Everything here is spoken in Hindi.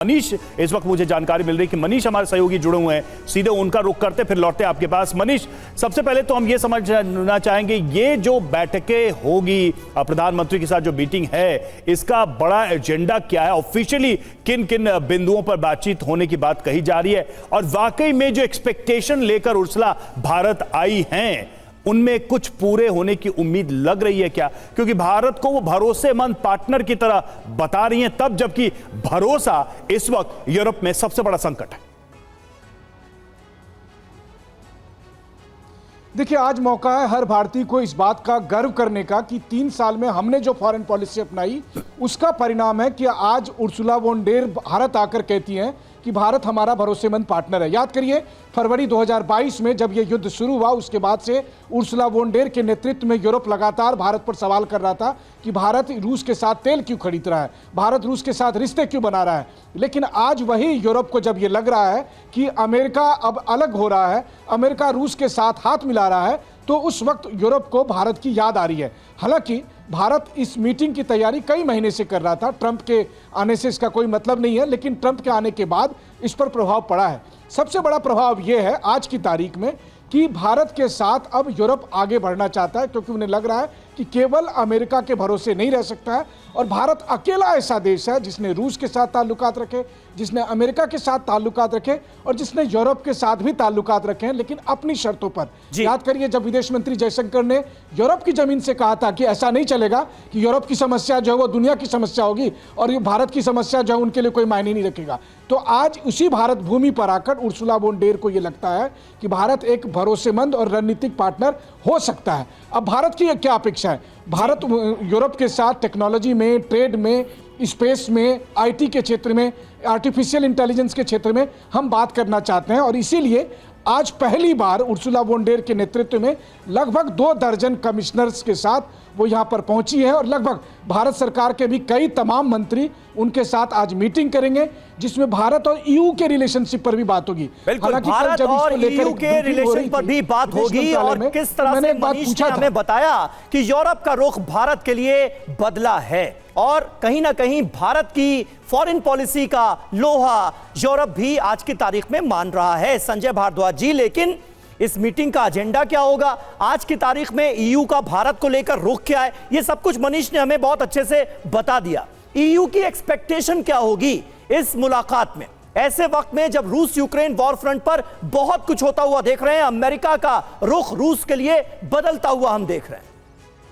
मनीष इस वक्त मुझे जानकारी मिल रही है कि मनीष हमारे सहयोगी जुड़े हुए हैं, सीधे उनका रुख करते फिर लौटते आपके पास। मनीष, सबसे पहले तो हम ये समझना चाहेंगे ये जो बैठकें होगी, प्रधानमंत्री के साथ जो मीटिंग है, इसका बड़ा एजेंडा क्या है? ऑफिशियली किन किन बिंदुओं पर बातचीत होने की बात कही जा रही है और वाकई में जो एक्सपेक्टेशन लेकर उर्सुला भारत आई हैं उनमें कुछ पूरे होने की उम्मीद लग रही है क्या? क्योंकि भारत को वो भरोसेमंद पार्टनर की तरह बता रही हैं, तब जबकि भरोसा इस वक्त यूरोप में सबसे बड़ा संकट है। देखिए, आज मौका है हर भारतीय को इस बात का गर्व करने का कि 3 साल में हमने जो फॉरेन पॉलिसी अपनाई उसका परिणाम है कि आज उर्सुला वॉन डेर भारत आकर कहती हैं कि भारत हमारा भरोसेमंद पार्टनर है। याद करिए, फरवरी 2022 में जब यह युद्ध शुरू हुआ उसके बाद से उर्सुला वॉन डेर के नेतृत्व में यूरोप लगातार भारत पर सवाल कर रहा था कि भारत रूस के साथ तेल क्यों खरीद रहा है, भारत रूस के साथ रिश्ते क्यों बना रहा है। लेकिन आज वही यूरोप को जब ये लग रहा है कि अमेरिका अब अलग हो रहा है, अमेरिका रूस के साथ हाथ मिला रहा है, तो उस वक्त यूरोप को भारत की याद आ रही है। हालांकि भारत इस मीटिंग की तैयारी कई महीने से कर रहा था, ट्रंप के आने से इसका कोई मतलब नहीं है, लेकिन ट्रंप के आने के बाद इस पर प्रभाव पड़ा है। सबसे बड़ा प्रभाव यह है आज की तारीख में कि भारत के साथ अब यूरोप आगे बढ़ना चाहता है, क्योंकि उन्हें लग रहा है कि केवल अमेरिका के भरोसे नहीं रह सकता है और भारत अकेला ऐसा देश है जिसने रूस के साथ ताल्लुकात रखे, जिसने अमेरिका के साथ ताल्लुकात रखे और जिसने यूरोप के साथ भी ताल्लुकात रखे हैं, लेकिन अपनी शर्तों पर। याद करिए, जब विदेश मंत्री जयशंकर ने यूरोप की जमीन से कहा था कि ऐसा नहीं चलेगा कि यूरोप की समस्या जो है वो दुनिया की समस्या होगी और ये भारत की समस्या जो है उनके लिए कोई मायने नहीं रखेगा, तो आज उसी भारत भूमि पर आकर उर्सुला वॉन डेर को यह लगता है कि भारत एक भरोसेमंद और रणनीतिक पार्टनर हो सकता है। अब भारत की क्या अपेक्षा है? भारत यूरोप के साथ टेक्नोलॉजी में, ट्रेड में, स्पेस में, आईटी के क्षेत्र में, आर्टिफिशियल इंटेलिजेंस के क्षेत्र में हम बात करना चाहते हैं और इसीलिए आज पहली बार उर्सुला वॉन डेर के नेतृत्व में लगभग 2 दर्जन कमिश्नर्स के साथ वो यहाँ पर पहुंची है और लगभग भारत सरकार के भी कई तमाम मंत्री उनके साथ आज मीटिंग करेंगे, जिसमें भारत और ईयू के रिलेशनशिप पर भी बात होगी। भारत और ईयू के रिलेशन पर भी बात होगी और किस तरह से मनीष ने हमें बताया कि यूरोप का रुख भारत के लिए बदला है और कहीं ना कहीं भारत की फॉरेन पॉलिसी का लोहा यूरोप भी आज की तारीख में मान रहा है। संजय भारद्वाज जी, लेकिन इस मीटिंग का एजेंडा क्या होगा? आज की तारीख में ईयू का भारत को लेकर रुख क्या है? ये सब कुछ मनीष ने हमें बहुत अच्छे से बता दिया। ईयू की एक्सपेक्टेशन क्या होगी इस मुलाकात में, ऐसे वक्त में जब रूस यूक्रेन वॉर फ्रंट पर बहुत कुछ होता हुआ देख रहे हैं, अमेरिका का रुख रूस के लिए बदलता हुआ हम देख रहे हैं।